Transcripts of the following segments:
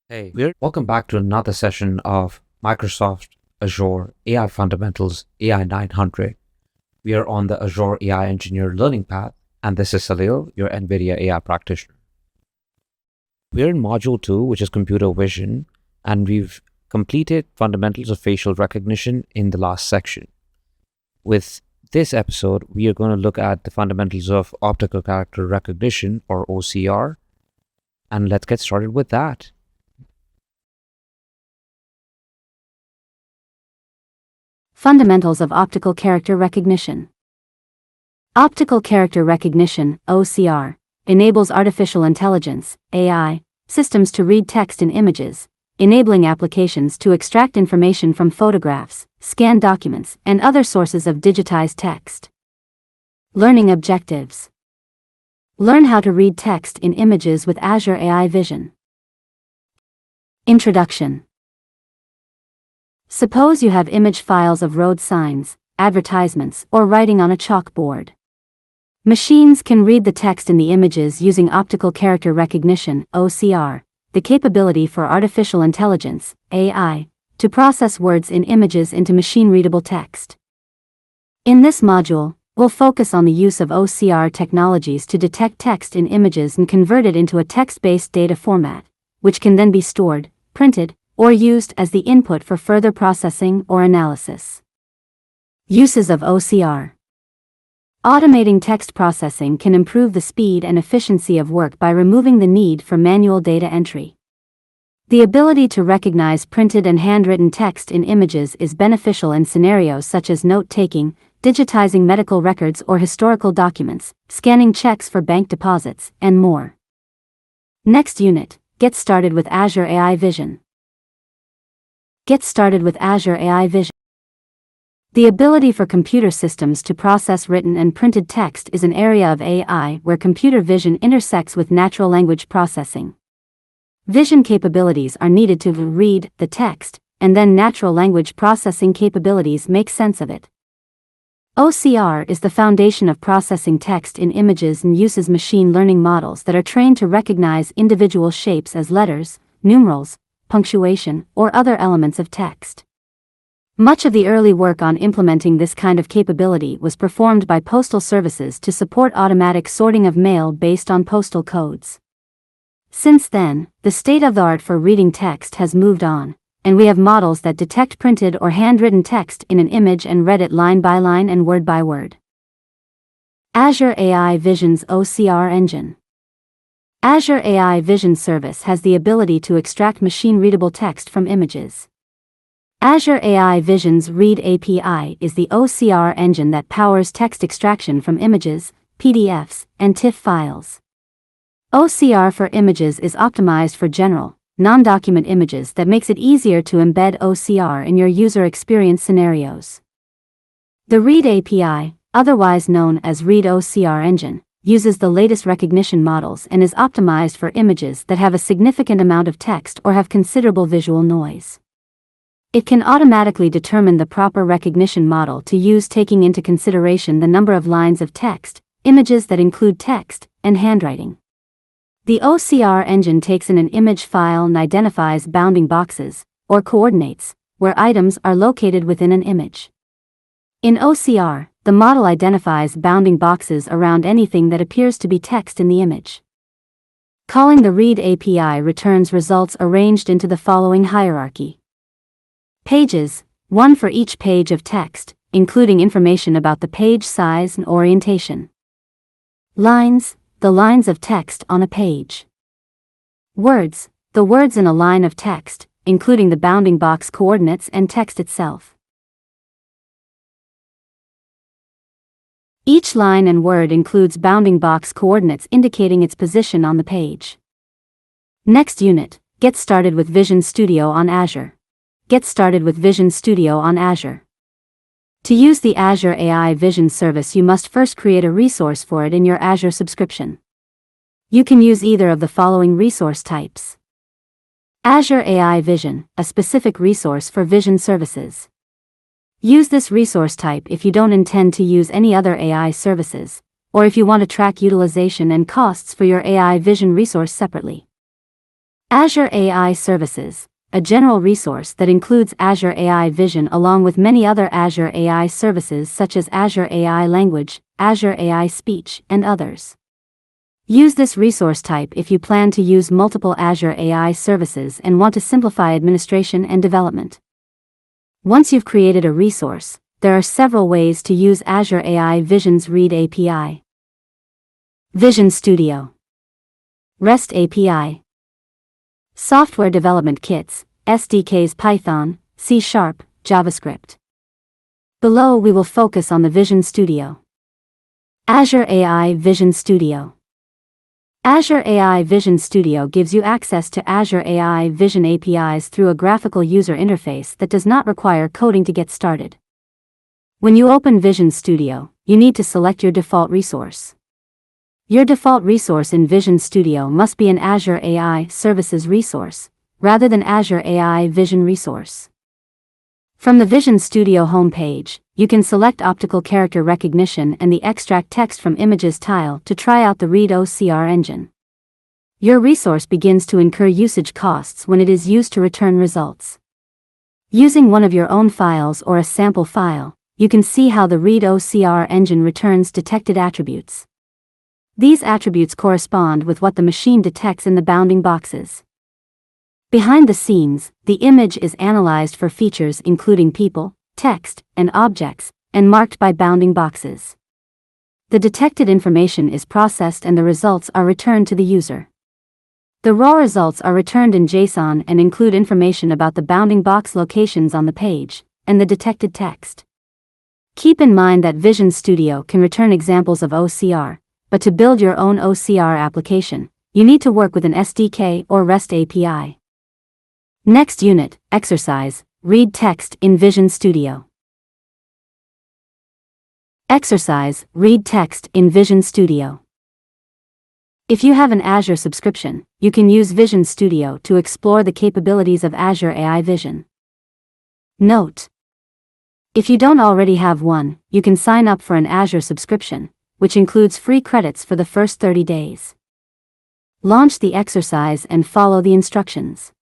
Welcome back to another session of Microsoft Azure AI Fundamentals AI-900. We are on the Azure AI Engineer Learning Path, and this is Salil, your NVIDIA AI practitioner. We're in Module 2, which is Computer Vision, and we've completed Fundamentals of Facial Recognition in the last section. With this episode, we are going to look at the fundamentals of Optical Character Recognition, or OCR, and let's get started with that. Fundamentals of Optical Character Recognition. Optical Character Recognition, OCR, enables artificial intelligence, AI, systems to read text in images, enabling applications to extract information from photographs, scanned documents, and other sources of digitized text. Learning objectives. Learn how to read text in images with Azure AI Vision. Introduction. Suppose you have image files of road signs, advertisements, or writing on a chalkboard. Machines can read the text in the images using optical character recognition, OCR, the capability for artificial intelligence, AI, to process words in images into machine-readable text. In this module, we'll focus on the use of OCR technologies to detect text in images and convert it into a text-based data format, which can then be stored, printed, or used as the input for further processing or analysis. Uses of OCR. Automating text processing can improve the speed and efficiency of work by removing the need for manual data entry. The ability to recognize printed and handwritten text in images is beneficial in scenarios such as note-taking, digitizing medical records or historical documents, scanning checks for bank deposits, and more. Next unit, get started with Azure AI Vision. Get started with Azure AI Vision. The ability for computer systems to process written and printed text is an area of AI where computer vision intersects with natural language processing. Vision capabilities are needed to read the text, and then natural language processing capabilities make sense of it. OCR is the foundation of processing text in images and uses machine learning models that are trained to recognize individual shapes as letters, numerals, punctuation, or other elements of text. Much of the early work on implementing this kind of capability was performed by postal services to support automatic sorting of mail based on postal codes. Since then, the state-of-the-art for reading text has moved on, and we have models that detect printed or handwritten text in an image and read it line by line and word by word. Azure AI Vision's OCR engine. Azure AI Vision Service has the ability to extract machine-readable text from images. Azure AI Vision's Read API is the OCR engine that powers text extraction from images, PDFs, and TIFF files. OCR for images is optimized for general, non-document images that makes it easier to embed OCR in your user experience scenarios. The Read API, otherwise known as Read OCR engine, uses the latest recognition models and is optimized for images that have a significant amount of text or have considerable visual noise. It can automatically determine the proper recognition model to use, taking into consideration the number of lines of text, images that include text, and handwriting. The OCR engine takes in an image file and identifies bounding boxes, or coordinates, where items are located within an image. In OCR, the model identifies bounding boxes around anything that appears to be text in the image. Calling the Read API returns results arranged into the following hierarchy. Pages, one for each page of text, including information about the page size and orientation. Lines, the lines of text on a page. Words, the words in a line of text, including the bounding box coordinates and text itself. Each line and word includes bounding box coordinates indicating its position on the page. Next unit, get started with Vision Studio on Azure. Get started with Vision Studio on Azure. To use the Azure AI Vision service, you must first create a resource for it in your Azure subscription. You can use either of the following resource types. Azure AI Vision, a specific resource for vision services. Use this resource type if you don't intend to use any other AI services, or if you want to track utilization and costs for your AI Vision resource separately. Azure AI Services, a general resource that includes Azure AI Vision along with many other Azure AI services such as Azure AI Language, Azure AI Speech, and others. Use this resource type if you plan to use multiple Azure AI services and want to simplify administration and development. Once you've created a resource, there are several ways to use Azure AI Vision's Read API. Vision Studio. REST API. Software Development Kits, SDKs Python, C#, JavaScript. Below we will focus on the Vision Studio. Azure AI Vision Studio. Azure AI Vision Studio gives you access to Azure AI Vision APIs through a graphical user interface that does not require coding to get started. When you open Vision Studio, you need to select your default resource. Your default resource in Vision Studio must be an Azure AI Services resource, rather than Azure AI Vision resource. From the Vision Studio homepage, you can select optical character recognition and the extract text from images tile to try out the Read OCR engine. Your resource begins to incur usage costs when it is used to return results. Using one of your own files or a sample file, you can see how the Read OCR engine returns detected attributes. These attributes correspond with what the machine detects in the bounding boxes. Behind the scenes, the image is analyzed for features including people, text, and objects, and marked by bounding boxes. The detected information is processed and the results are returned to the user. The raw results are returned in JSON and include information about the bounding box locations on the page, and the detected text. Keep in mind that Vision Studio can return examples of OCR, but to build your own OCR application, you need to work with an SDK or REST API. Next unit, exercise, read text in Vision Studio. Exercise, read text in Vision Studio. If you have an Azure subscription, you can use Vision Studio to explore the capabilities of Azure AI Vision. Note: if you don't already have one, you can sign up for an Azure subscription, which includes free credits for the first 30 days. Launch the exercise and follow the instructions.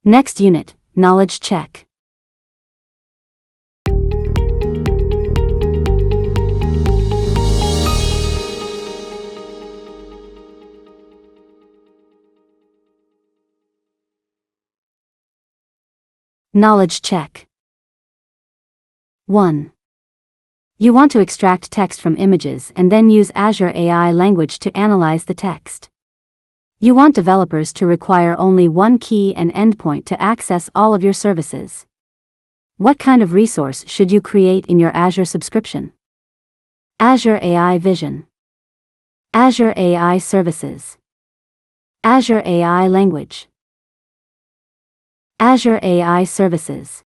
Next unit, knowledge check. Knowledge check. 1. You want to extract text from images and then use Azure AI language to analyze the text. You want developers to require only one key and endpoint to access all of your services. What kind of resource should you create in your Azure subscription? Azure AI Vision, Azure AI Services, Azure AI Language, Azure AI Services.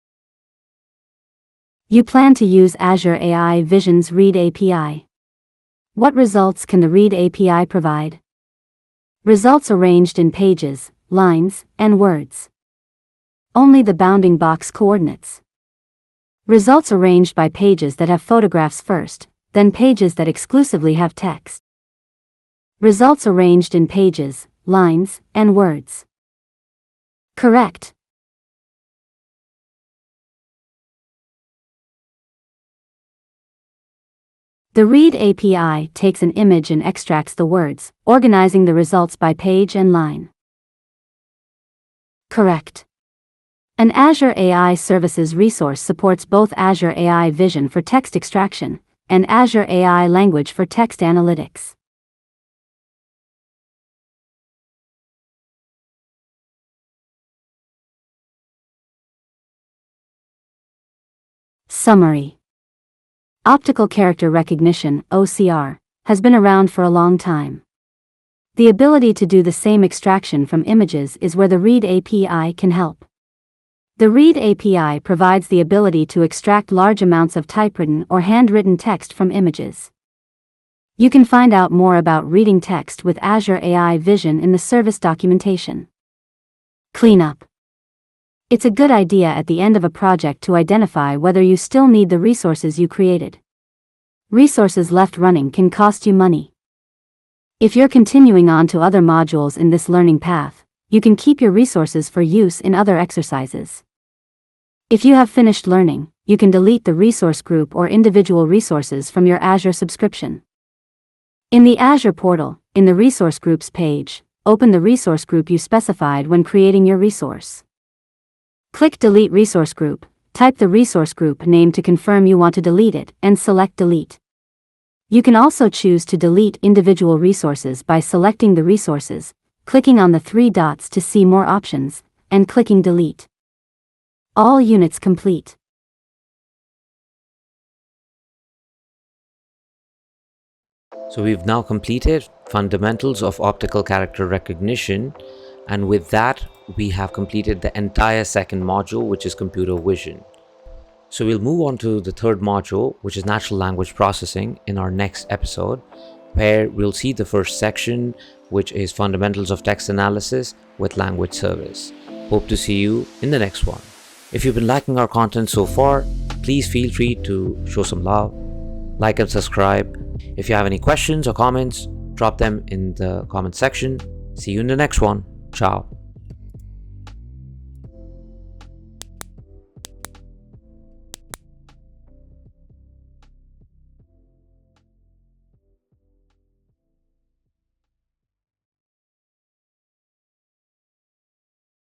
You plan to use Azure AI Vision's Read API. What results can the Read API provide? Results arranged in pages, lines, and words. Only the bounding box coordinates. Results arranged by pages that have photographs first, then pages that exclusively have text. Results arranged in pages, lines, and words. Correct. The Read API takes an image and extracts the words, organizing the results by page and line. Correct. An Azure AI Services resource supports both Azure AI Vision for text extraction and Azure AI Language for text analytics. Summary. Optical character recognition, OCR, has been around for a long time. The ability to do the same extraction from images is where the Read API can help. The Read API provides the ability to extract large amounts of typewritten or handwritten text from images. You can find out more about reading text with Azure AI Vision in the service documentation. Cleanup. It's a good idea at the end of a project to identify whether you still need the resources you created. Resources left running can cost you money. If you're continuing on to other modules in this learning path, you can keep your resources for use in other exercises. If you have finished learning, you can delete the resource group or individual resources from your Azure subscription. In the Azure portal, in the Resource Groups page, open the resource group you specified when creating your resource. Click Delete Resource Group, type the resource group name to confirm you want to delete it, and select Delete. You can also choose to delete individual resources by selecting the resources, clicking on the three dots to see more options, and clicking Delete. All units complete. So we've now completed Fundamentals of Optical Character Recognition, and with that we have completed the entire second module, which is computer vision. So we'll move on to the third module, which is natural language processing, in our next episode, where we'll see the first section, which is fundamentals of text analysis with language service. Hope to see you in the next one. If you've been liking our content so far, please feel free to show some love, like and subscribe. If you have any questions or comments, drop them in the comment section. See you in the next one. Ciao.